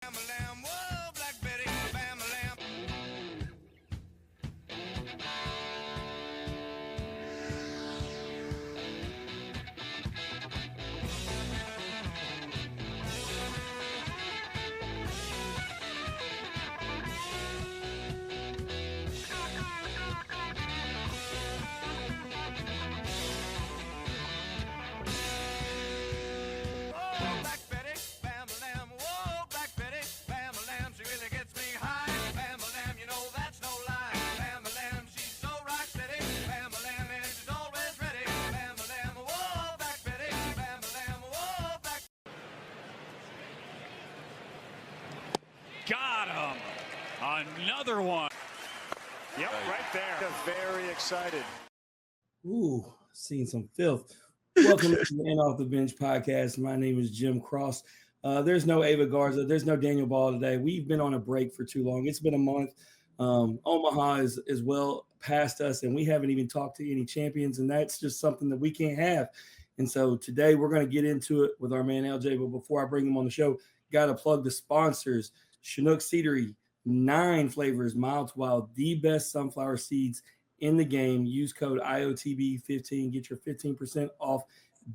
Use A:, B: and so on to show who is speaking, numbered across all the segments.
A: Bam-a-lam, whoa, Black Betty, bam-a-lam. Whoa, Black Betty, bam-a-lam, whoa, Black Betty, bam-a-lam, she really gets me high. Bam-a-lam, you know that's no lie. Bam-a-lam, she's so rock steady. Bam-a-lam, and she's always ready. Bam-a-lam, whoa, Black Betty, bam-a-lam, whoa, Black.
B: Got him. Another one. Yep, right there.
C: Very excited.
D: Ooh, seen some filth. Welcome to the End Off the Bench podcast. My name is Jim Cross. There's no Ava Garza. There's no Daniel Ball today. We've been on a break for too long. It's been a month. Omaha is well past us, and we haven't even talked to any champions, and that's just something that we can't have. And so today we're going to get into it with our man LJ. But before I bring him on the show, got to plug the sponsors. Chinook Seedery, 9 flavors, mild to wild, the best sunflower seeds in the game. Use code IOTB15. Get your 15% off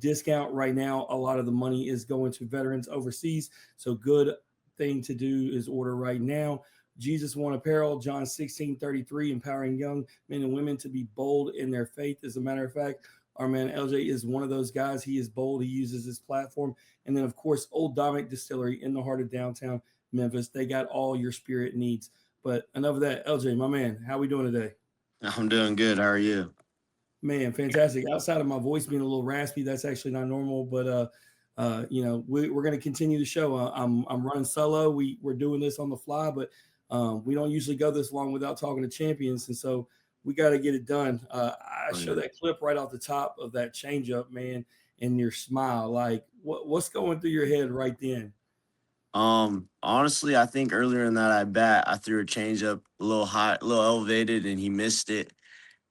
D: discount right now. A lot of the money is going to veterans overseas. So good thing to do is order right now. Jesus One Apparel, John 16:33, empowering young men and women to be bold in their faith. As a matter of fact, our man LJ is one of those guys. He is bold. He uses his platform. And then, of course, Old Dominic Distillery in the heart of downtown Memphis. They got all your spirit needs. But enough of that. LJ, my man, how we doing today?
E: I'm doing good. How are you?
D: Man, fantastic. Outside of my voice being a little raspy, that's actually not normal. But we're going to continue the show. I'm running solo. We're doing this on the fly, but we don't usually go this long without talking to champions, and so we got to get it done. I show that clip right off the top of that changeup, man, and your smile. Like, what's going through your head right then?
E: Honestly, I think earlier in that at bat, I threw a changeup a little high, a little elevated, and he missed it.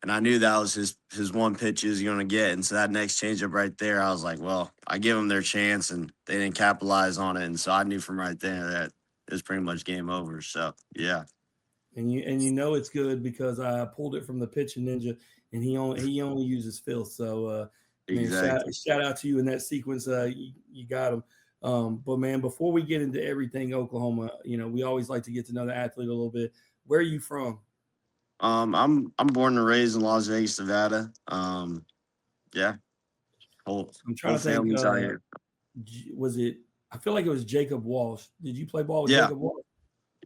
E: And I knew that was his one pitch he was going to get. And so that next changeup right there, I was like, well, I give them their chance, and they didn't capitalize on it. And so I knew from right there that it was pretty much game over. So, yeah.
D: And you know it's good because I pulled it from the pitching ninja, and he only uses filth. So,
E: Exactly.
D: man, shout out to you in that sequence. You got him. But man, before we get into everything Oklahoma, we always like to get to know the athlete a little bit. Where are you from?
E: I'm born and raised in Las Vegas, Nevada. Yeah.
D: I'm trying to think.
E: Out here.
D: Was it? I feel like it was Jacob Walsh. Did you play ball with
E: Yeah.
D: Jacob Walsh?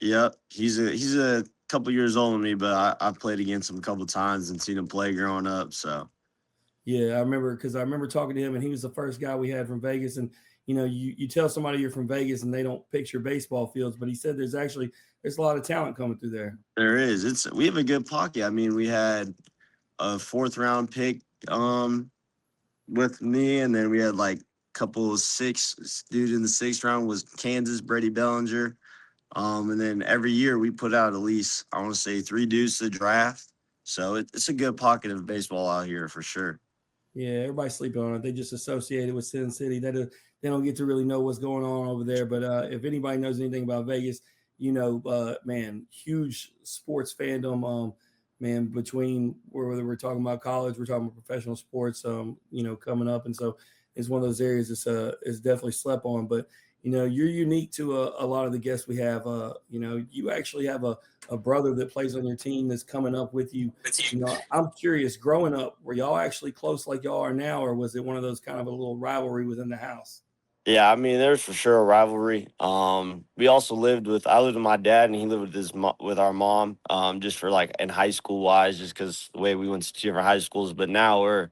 E: Yep. He's a couple years older than me, but I played against him a couple times and seen him play growing up. So
D: Yeah, I remember because I remember talking to him, and he was the first guy we had from Vegas. And you tell somebody you're from Vegas, and they don't picture baseball fields, but he said there's a lot of talent coming through there.
E: there is. We have a good pocket. I mean, we had a 4th round pick with me, and then we had like a couple of 6 dude in the 6th round was Kansas, Brady Bellinger. And then every year we put out at least, I want to say 3 dudes to the draft. So it's a good pocket of baseball out here for sure.
D: Yeah, everybody's sleeping on it. They just associate it with Sin City. They don't get to really know what's going on over there. But if anybody knows anything about Vegas, man, huge sports fandom. Man, between whether we're talking about college, we're talking about professional sports, coming up. And so it's one of those areas it's definitely slept on. But, you're unique to a lot of the guests we have. You actually have a brother that plays on your team that's coming up with you. I'm curious, growing up, were y'all actually close like y'all are now, or was it one of those kind of a little rivalry within the house?
E: Yeah, I mean, there's for sure a rivalry. We also I lived with my dad, and he lived with our mom. Just for like in high school wise, just because the way we went to different high schools. But now we're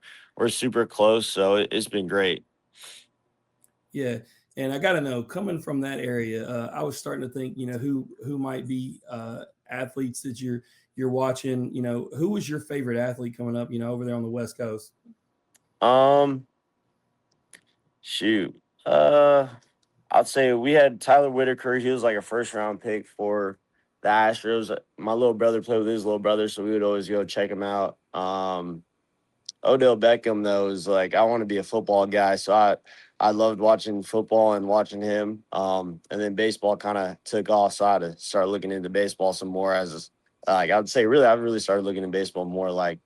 E: super close, so it's been great.
D: Yeah, and I got to know, coming from that area, I was starting to think, who might be athletes that you're watching. Who was your favorite athlete coming up? Over there on the West Coast.
E: Shoot. I'd say we had Tyler Whitaker. He was like a 1st round pick for the Astros. My little brother played with his little brother, so we would always go check him out. Odell Beckham though is like I want to be a football guy, so I loved watching football and watching him. And then baseball kind of took off, so I had to start looking into baseball some more. Like I would say, really, I really started looking into baseball more like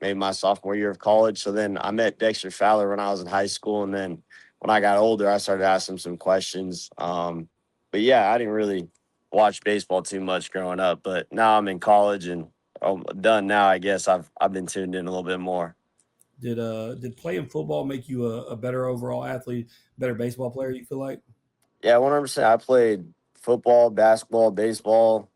E: maybe my sophomore year of college. So then I met Dexter Fowler when I was in high school, and then when I got older, I started asking him some questions. But yeah, I didn't really watch baseball too much growing up, but now I'm in college and I'm done now. I guess I've been tuned in a little bit more.
D: Did playing football make you a better overall athlete, better baseball player? You feel like?
E: Yeah, 100%. I played football, basketball, baseball,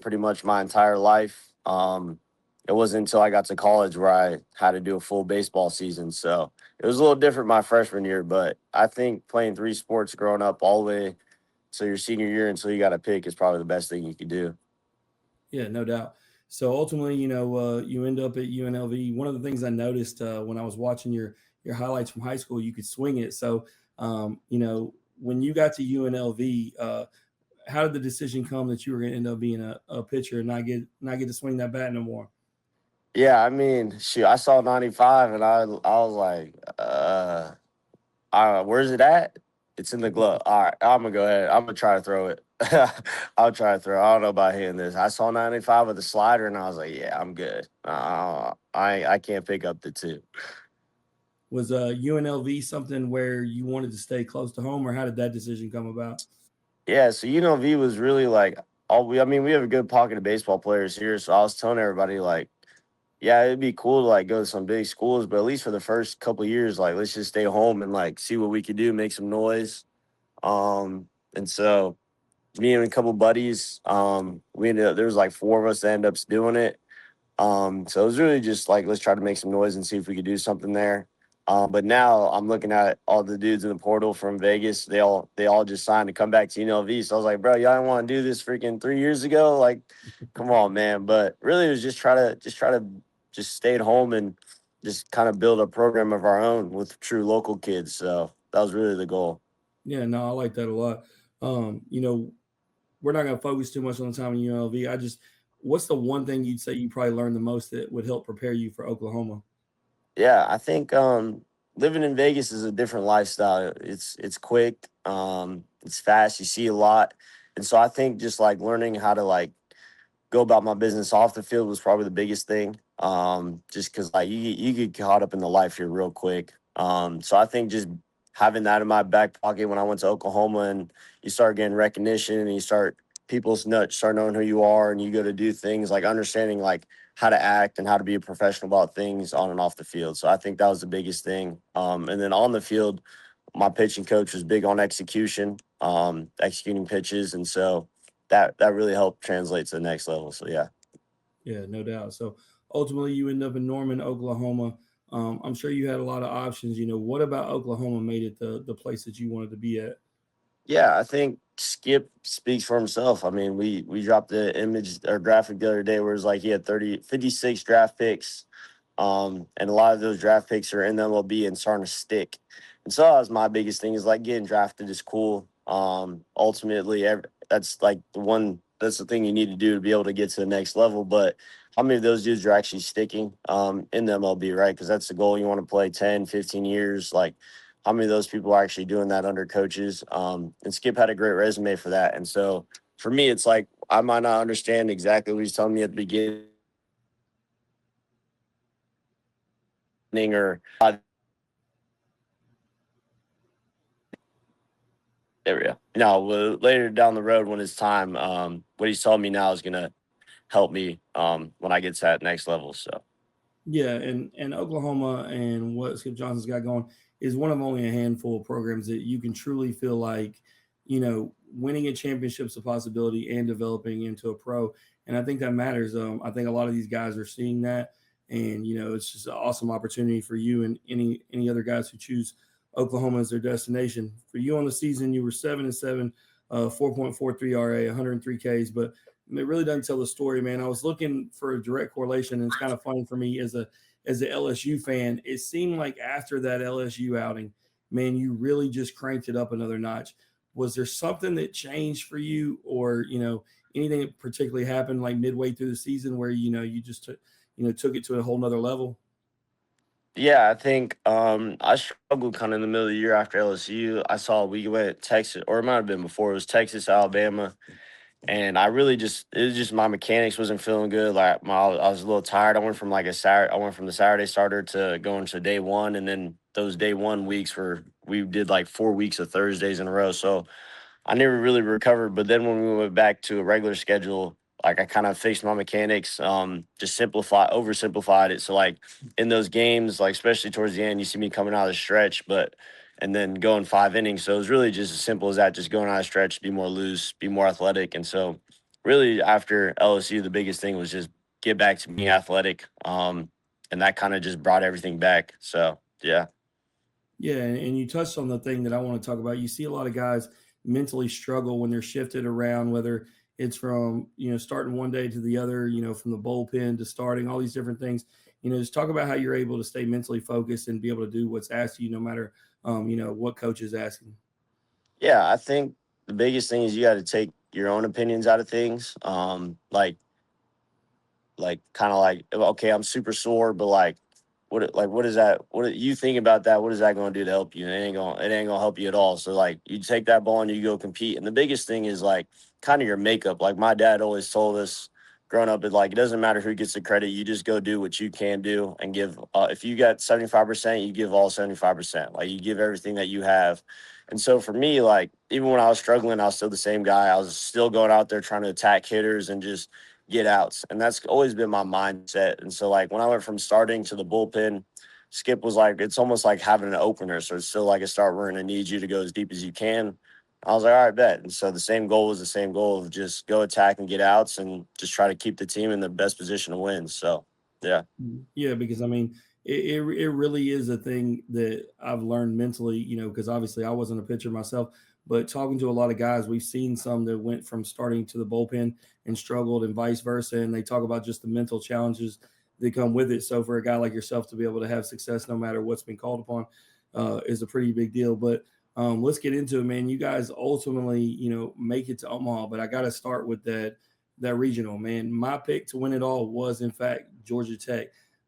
E: pretty much my entire life. It wasn't until I got to college where I had to do a full baseball season. So it was a little different my freshman year, but I think playing three sports growing up all the way to your senior year until you got to pick is probably the best thing you could do.
D: Yeah, no doubt. So ultimately, you end up at UNLV. One of the things I noticed when I was watching your highlights from high school, you could swing it. So, when you got to UNLV, how did the decision come that you were going to end up being a pitcher and not get to swing that bat no more?
E: Yeah, I mean, shoot, I saw 95 and I was like, where's it at? It's in the glove. All right, I'm gonna go ahead. I'm gonna try to throw it. I'll try to throw. I don't know about hitting this. I saw 95 with the slider, and I was like, yeah, I'm good. I can't pick up the two.
D: Was UNLV something where you wanted to stay close to home, or how did that decision come about?
E: Yeah, so UNLV was really like all we. I mean, we have a good pocket of baseball players here, so I was telling everybody like, yeah, it'd be cool to like go to some big schools, but at least for the first couple of years, like let's just stay home and like see what we could do, make some noise. And so me and a couple buddies, we ended up there was like four of us that ended up doing it. So it was really just like let's try to make some noise and see if we could do something there. But now I'm looking at all the dudes in the portal from Vegas. They all just signed to come back to UNLV. So I was like, bro, y'all didn't want to do this freaking 3 years ago. Like, come on, man. But really, it was just stay at home and just kind of build a program of our own with true local kids. So that was really the goal.
D: Yeah, no, I like that a lot. You know, we're not going to focus too much on the time in UNLV. What's the one thing you'd say you probably learned the most that would help prepare you for Oklahoma?
E: Yeah, I think living in Vegas is a different lifestyle. It's quick, it's fast. You see a lot, and so I think just like learning how to like go about my business off the field was probably the biggest thing. Just because like you get caught up in the life here real quick. So I think just having that in my back pocket when I went to Oklahoma and you start getting recognition and you start people's nuts start knowing who you are and you go to do things like understanding like how to act and how to be a professional about things on and off the field. So I think that was the biggest thing. And then on the field, my pitching coach was big on execution, executing pitches, and so that really helped translate to the next level. So yeah.
D: Yeah, no doubt. So ultimately, you end up in Norman, Oklahoma. I'm sure you had a lot of options. What about Oklahoma made it the place that you wanted to be at?
E: Yeah, I think Skip speaks for himself. I mean, we dropped the image or graphic the other day where it's like he had 56 draft picks. And a lot of those draft picks are in the MLB and starting to stick. And so that was my biggest thing is like getting drafted is cool. Ultimately, that's the thing you need to do to be able to get to the next level. But how many of those dudes are actually sticking in the MLB, right? Because that's the goal. You want to play 10, 15 years. Like, how many of those people are actually doing that under coaches? And Skip had a great resume for that. And so for me, it's like I might not understand exactly what he's telling me at the beginning or area. Later down the road when it's time, what he's telling me now is going to help me when I get to that next level. So.
D: Yeah, and Oklahoma and what Skip Johnson's got going is one of only a handful of programs that you can truly feel like, winning a championship's a possibility and developing into a pro. And I think that matters. I think a lot of these guys are seeing that, and it's just an awesome opportunity for you and any other guys who choose Oklahoma as their destination. For you on the season, you were 7-7, 4.43 RA, 103 Ks, but it really doesn't tell the story, man. I was looking for a direct correlation, and it's kind of funny for me as a LSU fan. It seemed like after that LSU outing, man, you really just cranked it up another notch. Was there something that changed for you, or anything that particularly happened like midway through the season where you just took it to a whole nother level?
E: Yeah, I think I struggled kind of in the middle of the year after LSU. I saw we went Texas, or it might have been before. It was Texas, Alabama, and I really just it was just my mechanics wasn't feeling good. Like I was a little tired. I went from like a Saturday. I went from the Saturday starter to going to day one, and then those day one weeks were we did like 4 weeks of Thursdays in a row. So I never really recovered. But then when we went back to a regular schedule, like I kind of fixed my mechanics, just oversimplified it. So like in those games, like especially towards the end, you see me coming out of the stretch, but and then going 5 innings. So it was really just as simple as that, just going out of stretch, be more loose, be more athletic. And so really after LSU, the biggest thing was just get back to being athletic. And that kind of just brought everything back. So yeah.
D: Yeah, and you touched on the thing that I want to talk about. You see a lot of guys mentally struggle when they're shifted around, whether it's from starting one day to the other, from the bullpen to starting, all these different things. Just talk about how you're able to stay mentally focused and be able to do what's asked of you, no matter what coach is asking.
E: Yeah, I think the biggest thing is you got to take your own opinions out of things. Like kind of like okay, I'm super sore, but what is that? What you think about that? What is that going to do to help you? It ain't gonna help you at all. So like you take that ball and you go compete. And the biggest thing is like kind of your makeup. Like my dad always told us growing up, it doesn't matter who gets the credit. You just go do what you can do and give. If you got 75%, you give all 75%. Like you give everything that you have. And so for me, like even when I was struggling, I was still the same guy. I was still going out there trying to attack hitters and just get outs. And that's always been my mindset. And so like when I went from starting to the bullpen, Skip was like, it's almost like having an opener. So it's still like a start, we're going to need you to go as deep as you can. I was like, all right, bet. And so the same goal was the same goal of just go attack and get outs and just try to keep the team in the best position to win. So, yeah.
D: Yeah, because I mean, it really is a thing that I've learned mentally, because obviously I wasn't a pitcher myself, but talking to a lot of guys, we've seen some that went from starting to the bullpen and struggled and vice versa. And they talk about just the mental challenges that come with it. So for a guy like yourself to be able to have success no matter what's been called upon is a pretty big deal. But let's get into it, man. You guys ultimately, make it to Omaha, but I got to start with that regional, man. My pick to win it all was in fact Georgia Tech.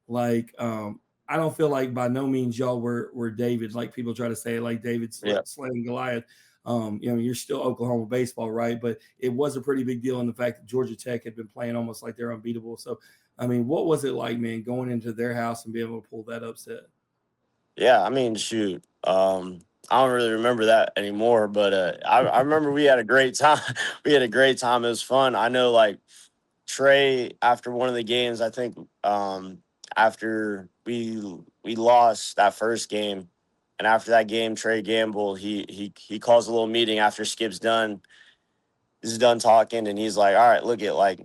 D: Like, I don't feel like by no means y'all were David, like people try to say, like David
E: Yeah.
D: slaying Goliath. You're still Oklahoma baseball, right? But it was a pretty big deal in the fact that Georgia Tech had been playing almost like they're unbeatable. So, I mean, what was it like, man, going into their house and being able to pull that upset?
E: Yeah. I mean, shoot. I don't really remember that anymore, but I remember we had a great time. We had a great time. It was fun. I know, like, Trey, after one of the games, I think after we lost that first game, and after that game, Trey Gamble he calls a little meeting after Skip's done. Is done talking, and he's like, "All right, look at like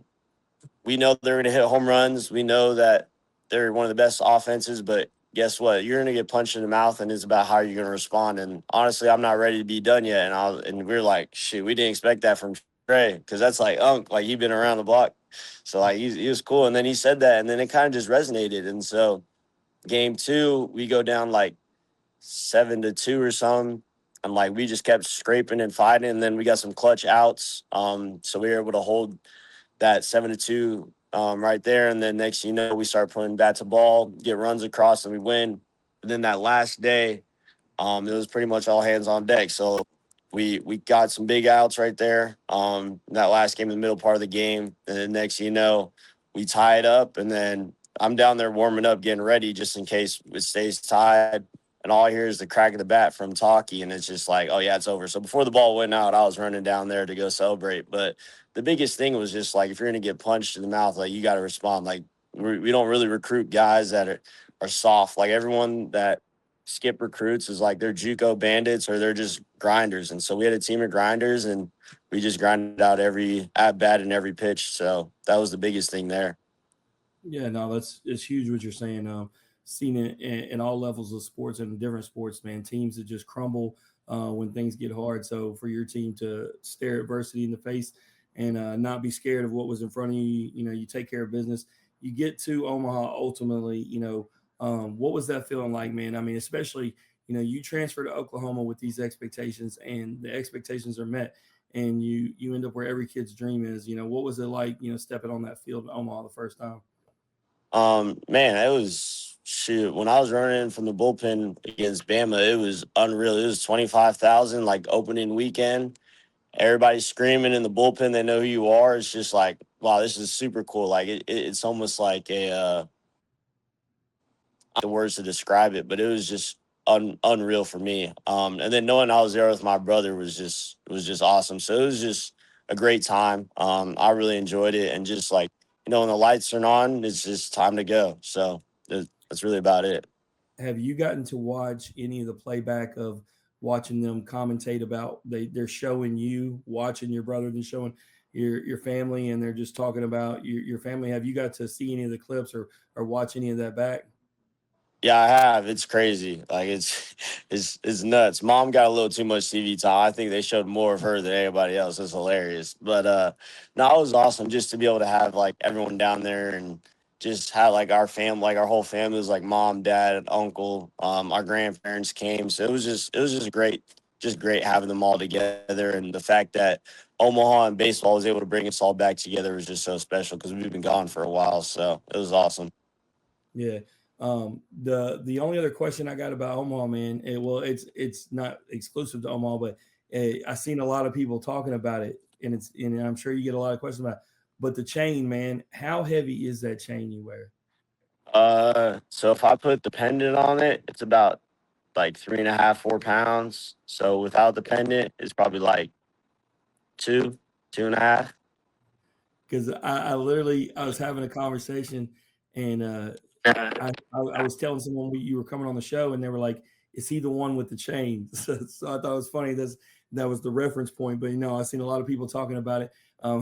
E: we know they're going to hit home runs. We know that they're one of the best offenses, but guess what? You're going to get punched in the mouth, and it's about how you're going to respond. And honestly, I'm not ready to be done yet." And we're like, "Shoot, we didn't expect that from Trey because that's like like he's been around the block, so like he was cool." And then he said that, and then it kind of just resonated. And so game two, we go down like 7-2 or something. And like we just kept scraping and fighting, and then we got some clutch outs. So we were able to hold that 7-2 right there. And then next, we start putting bat to ball, get runs across, and we win. And then that last day, it was pretty much all hands on deck. So we got some big outs right there. That last game, in the middle part of the game, and then next, we tie it up, and then I'm down there warming up, getting ready just in case it stays tied. And all I hear is the crack of the bat from Talkie, and it's just like, oh yeah, it's over. So before the ball went out, I was running down there to go celebrate. But the biggest thing was just like, if you're going to get punched in the mouth, like you got to respond. Like we don't really recruit guys that are soft. Like everyone that Skip recruits is like they're JUCO bandits or they're just grinders. And so we had a team of grinders, and we just grinded out every at bat and every pitch. So that was the biggest thing there.
D: Yeah, no, it's huge what you're saying. Seen it in all levels of sports and different sports, man. Teams that just crumble when things get hard. So for your team to stare adversity in the face and not be scared of what was in front of you, you take care of business. You get to Omaha ultimately. What was that feeling like, man? I mean, especially you transfer to Oklahoma with these expectations, and the expectations are met. And you end up where every kid's dream is. What was it like, stepping on that field in Omaha the first time?
E: Man, it was shoot, when I was running from the bullpen against Bama, it was unreal. It was 25,000 like opening weekend. Everybody's screaming in the bullpen. They know who you are. It's just like, wow, this is super cool. Like it's almost like the words to describe it, but it was just unreal for me. And then knowing I was there with my brother was just awesome. So it was just a great time. I really enjoyed it, and just like when the lights are on, it's just time to go. So that's really about it.
D: Have you gotten to watch any of the playback of watching them commentate about they're showing you watching your brother, they're showing your family, and they're just talking about your family? Have you got to see any of the clips or watch any of that back?
E: Yeah, I have. It's crazy. Like it's nuts. Mom got a little too much TV time. I think they showed more of her than anybody else. It's hilarious. But no, it was awesome just to be able to have like everyone down there and just have like our family, like our whole family was like mom, dad, uncle, our grandparents came. So it was just great. Just great having them all together, and the fact that Omaha and baseball was able to bring us all back together was just so special because we've been gone for a while. So it was awesome.
D: Yeah. The only other question I got about Omaha, man, it's not exclusive to Omaha, but I've seen a lot of people talking about it, and I'm sure you get a lot of questions about it. But the chain, man, how heavy is that chain you wear?
E: So if I put the pendant on it, it's about like 3.5, 4 pounds. So without the pendant, it's probably like two, 2.5.
D: Because I was having a conversation, and I was telling someone you were coming on the show, and they were like, "Is he the one with the chain?" So I thought it was funny that was the reference point. But I've seen a lot of people talking about it.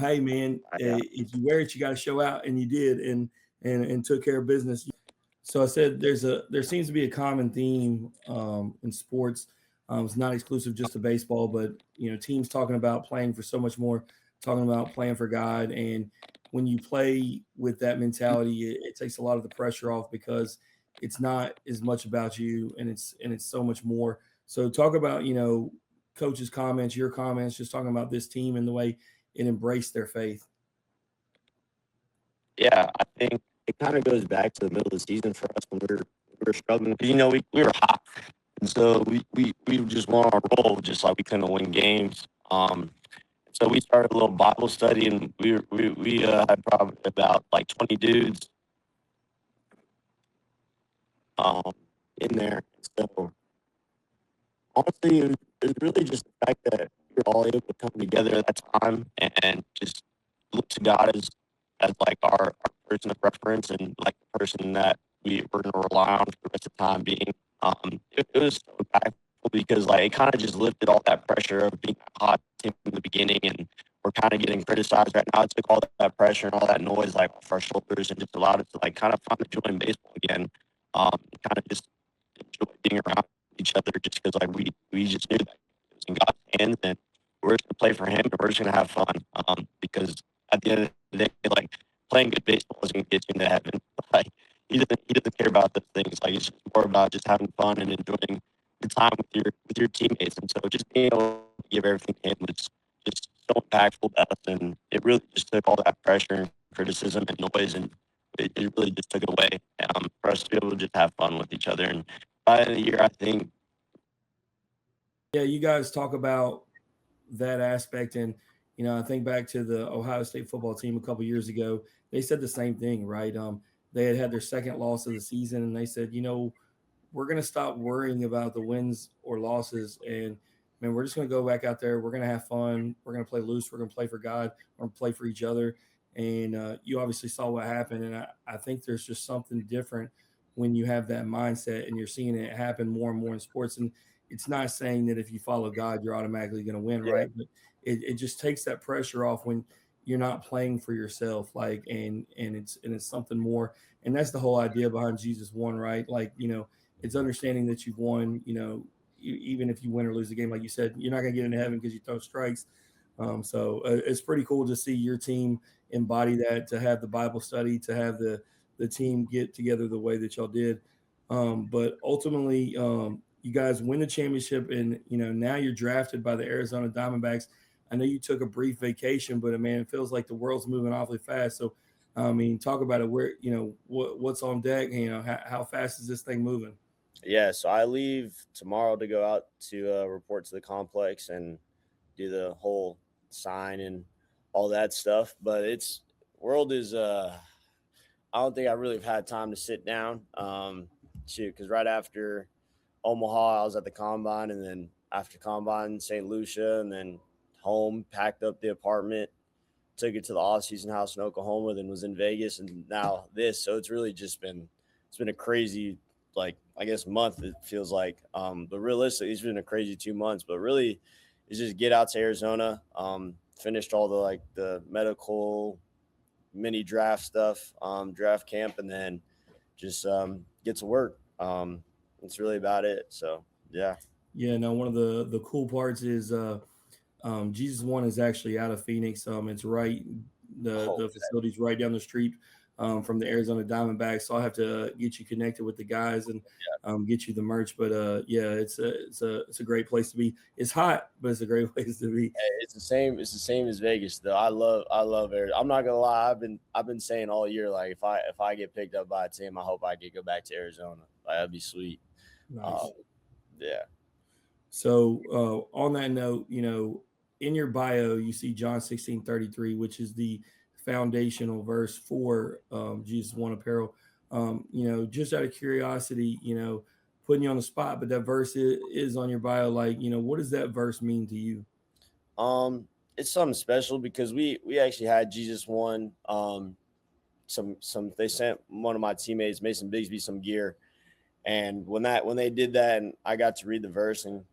D: Hey man,
E: Yeah.
D: if you wear it, you got to show out, and you did, and took care of business. So I said there seems to be a common theme in sports. It's not exclusive just to baseball, but teams talking about playing for so much more, talking about playing for God. And when you play with that mentality, it takes a lot of the pressure off because it's not as much about you, and it's so much more. So talk about coaches' comments, your comments, just talking about this team and the way it embraced their faith.
E: Yeah, I think it kind of goes back to the middle of the season for us when we were struggling because we were hot, and so we just went on a roll, just like we couldn't win games. So we started a little Bible study, and we had probably about like 20 dudes um in there. So honestly, it was really just the fact that we were all able to come together at that time and just look to God as like our person of preference and like the person that we're going to rely on for the rest of the time being. It was so impactful because like it kind of just lifted all that pressure of being a hot team in the beginning, and we're kind of getting criticized right now. It took all that pressure and all that noise like off our shoulders and just allowed us to like kind of find the joy in baseball again. Kind of just enjoy being around each other just because like we just knew that it was in God's hands, and we're just gonna play for Him, and we're just gonna have fun. Because at the end of the day, like playing good baseball is gonna get you into heaven. Like he doesn't care about those things. Like it's just more about just having fun and enjoying the time with your teammates. And so just being able to give everything to Him was just so impactful to us, and it really just took all that pressure and criticism and noise, and it really just took it away for us to be able to just have fun with each other. And by the end of the year, I think.
D: Yeah, you guys talk about that aspect, and I think back to the Ohio State football team a couple years ago. They said the same thing, right? They had their second loss of the season, and they said, we're going to stop worrying about the wins or losses, and man, we're just going to go back out there. We're going to have fun. We're going to play loose. We're going to play for God. We're going to play for each other. And you obviously saw what happened, and I think there's just something different when you have that mindset, and you're seeing it happen more and more in sports. And it's not saying that if you follow God, you're automatically going to win,
E: Yeah.
D: right? But it just takes that pressure off when you're not playing for yourself, like, and it's something more. And that's the whole idea behind Jesus won, right? Like, it's understanding that you've won. Even if you win or lose the game, like you said, you're not going to get into heaven because you throw strikes. So it's pretty cool to see your team embody that, to have the Bible study, to have the team get together the way that y'all did. But ultimately, you guys win the championship, and now you're drafted by the Arizona Diamondbacks. I know you took a brief vacation, but man, it feels like the world's moving awfully fast. So I mean, talk about it. Where what's on deck? How fast is this thing moving?
C: Yeah, so I leave tomorrow to go out to report to the complex and do the whole sign and all that stuff. But it's world is I don't think I really have had time to sit down. Because right after Omaha, I was at the combine, and then after combine, St. Lucia, and then home, packed up the apartment, took it to the off-season house in Oklahoma, then was in Vegas, and now this. So it's really just been a crazy, like, I guess, month, it feels like. But realistically, it's been a crazy 2 months. But really, it's just get out to Arizona, finished all the medical mini draft stuff, draft camp, and then just get to work. That's really about it. So yeah.
D: Yeah, no, one of the cool parts is Jesus One is actually out of Phoenix. It's right the facility's right down the street from the Arizona Diamondbacks. So I'll have to get you connected with the guys and get you the merch. But yeah, it's a great place to be. It's hot, but it's a great place to be.
C: It's the same. It's the same as Vegas, though. I love Arizona. I'm not gonna lie. I've bbeen saying all year, like, if I get picked up by a team, I hope I get go back to Arizona. Like, that'd be sweet.
D: Nice.
C: Yeah.
D: So on that note, in your bio, you see John 16:33, which is the foundational verse for Jesus One Apparel. Just out of curiosity, putting you on the spot, but that verse is on your bio. Like, what does that verse mean to you?
C: It's something special because we actually had Jesus One. They sent one of my teammates, Mason Bigsby, some gear, and when they did that, and I got to read the verse and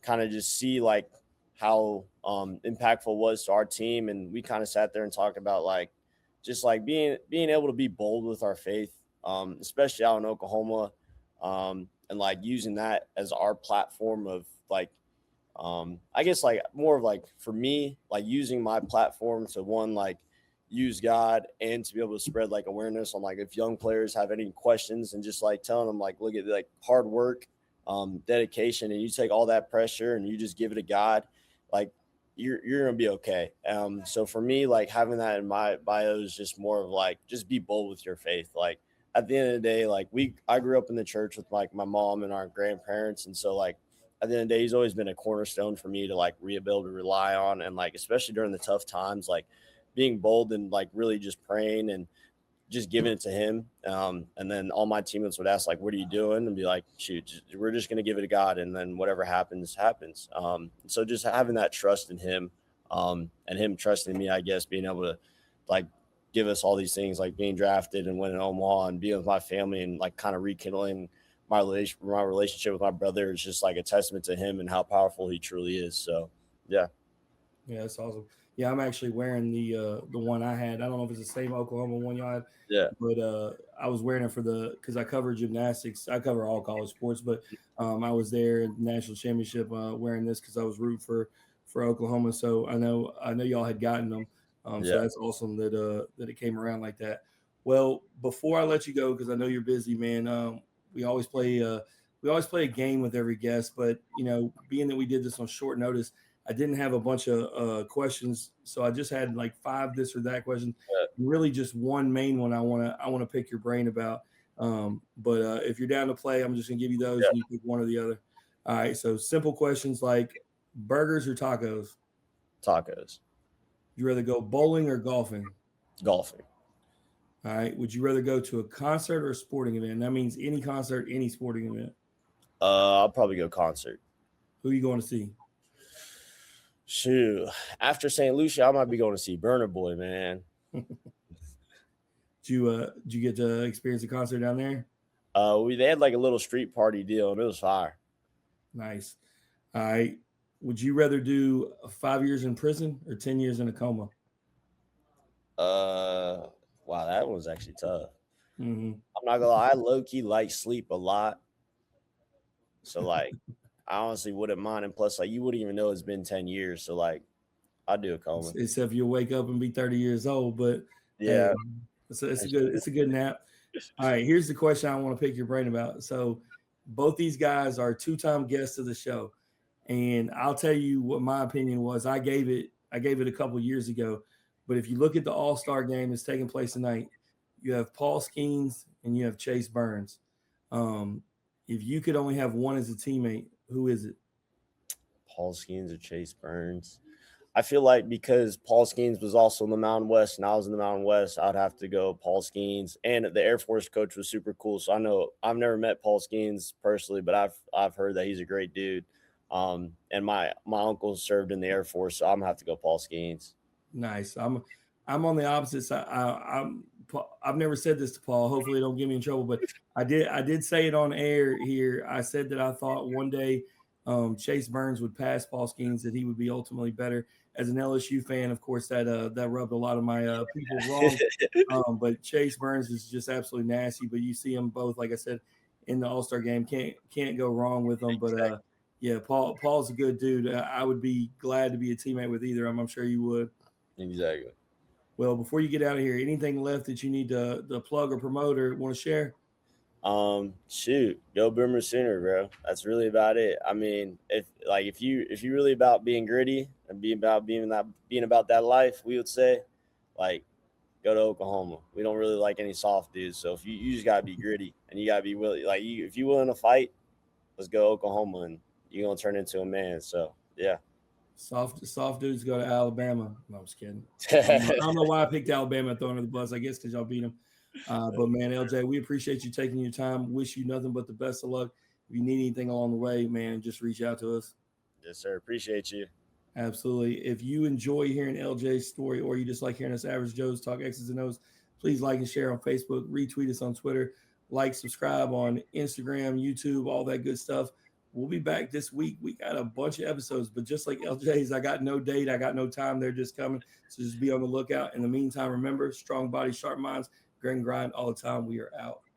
C: kind of just see like how impactful it was to our team, and we kind of sat there and talked about like just like being able to be bold with our faith, especially out in Oklahoma, and like using that as our platform of like I guess like more of like for me, like using my platform to one, like use God and to be able to spread like awareness on like if young players have any questions and just like telling them like look at like hard work, dedication, and you take all that pressure and you just give it to God, like you're gonna be okay. So for me, like having that in my bio is just more of like just be bold with your faith. Like at the end of the day, like I grew up in the church with like my mom and our grandparents, and so like at the end of the day, he's always been a cornerstone for me to like be able to rely on, and like especially during the tough times, like being bold and like really just praying and just giving it to him. And then all my teammates would ask like, what are you doing? And be like, shoot, we're just going to give it to God. And then whatever happens, happens. So just having that trust in him, and him trusting me, I guess, being able to like give us all these things, like being drafted and winning Omaha and being with my family and like kind of rekindling my relationship with my brother is just like a testament to him and how powerful he truly is. So, yeah.
D: Yeah, that's awesome. Yeah, I'm actually wearing the one I had. I don't know if it's the same Oklahoma one y'all had.
C: Yeah.
D: But I was wearing it because I cover gymnastics. I cover all college sports, but I was there at the national championship wearing this because I was rooting for Oklahoma. So I know y'all had gotten them. So that's awesome that it came around like that. Well, before I let you go, because I know you're busy, man. We always play a game with every guest, but being that we did this on short notice, I didn't have a bunch of questions, so I just had like 5 this or that questions. Really, just one main one I want to pick your brain about. But if you're down to play, I'm just gonna give you those, and you pick one or the other. All right. So simple questions like burgers or tacos.
C: Tacos.
D: You rather go bowling or golfing?
C: Golfing.
D: All right. Would you rather go to a concert or a sporting event? That means any concert, any sporting event.
C: I'll probably go concert.
D: Who are you going to see?
C: Shoot, after St. Lucia, I might be going to see Burner Boy, man.
D: Did you get to experience a concert down there?
C: They had like a little street party deal, and it was fire.
D: Nice. All right. Would you rather do 5 years in prison or 10 years in a coma?
C: Wow, that was actually tough.
D: Mm-hmm.
C: I'm not gonna lie, I low key like sleep a lot, so like. I honestly wouldn't mind. And plus, like, you wouldn't even know it's been 10 years. So, like, I'd do a coma.
D: Except you'll wake up and be 30 years old. But
C: yeah,
D: hey, it's a good nap. All right, here's the question I want to pick your brain about. So both these guys are 2-time guests of the show. And I'll tell you what my opinion was. I gave it a couple years ago. But if you look at the All-Star game that's taking place tonight, you have Paul Skeens and you have Chase Burns. If you could only have one as a teammate, who is it?
C: Paul Skeens or Chase Burns? I feel like because Paul Skeens was also in the Mountain West and I was in the Mountain West, I'd have to go Paul Skeens. And the Air Force coach was super cool. So I know I've never met Paul Skeens personally, but I've heard that he's a great dude. And my uncle served in the Air Force, so I'm gonna have to go Paul Skeens.
D: Nice. I'm on the opposite side. I've never said this to Paul. Hopefully, it don't get me in trouble. But I did say it on air here. I said that I thought one day Chase Burns would pass Paul Skeens, that he would be ultimately better. As an LSU fan, of course, that rubbed a lot of my people wrong. But Chase Burns is just absolutely nasty. But you see them both, like I said, in the All-Star game. Can't go wrong with them. But yeah, Paul's a good dude. I would be glad to be a teammate with either of them. I'm sure you would.
C: Exactly.
D: Well, before you get out of here, anything left that you need to plug or promote or want to share?
C: Shoot, go Boomer Sooner, bro. That's really about it. I mean, if you really about being gritty and being about that life, we would say, like, go to Oklahoma. We don't really like any soft dudes. So if you just gotta be gritty and you gotta be willing, like if you're willing to fight, let's go Oklahoma and you're gonna turn into a man. So yeah.
D: Soft dudes go to Alabama. No, I'm just kidding. I don't know why I picked Alabama and thrown under the bus. I guess because y'all beat them. But man, LJ, we appreciate you taking your time. Wish you nothing but the best of luck. If you need anything along the way, man, just reach out to us.
C: Yes, sir. Appreciate you.
D: Absolutely. If you enjoy hearing LJ's story or you just like hearing us average Joes talk X's and O's, please like and share on Facebook, retweet us on Twitter, like, subscribe on Instagram, YouTube, all that good stuff. We'll be back this week. We got a bunch of episodes, but just like LJ's, I got no date. I got no time. They're just coming. So just be on the lookout. In the meantime, remember, strong bodies, sharp minds, grit and grind all the time. We are out.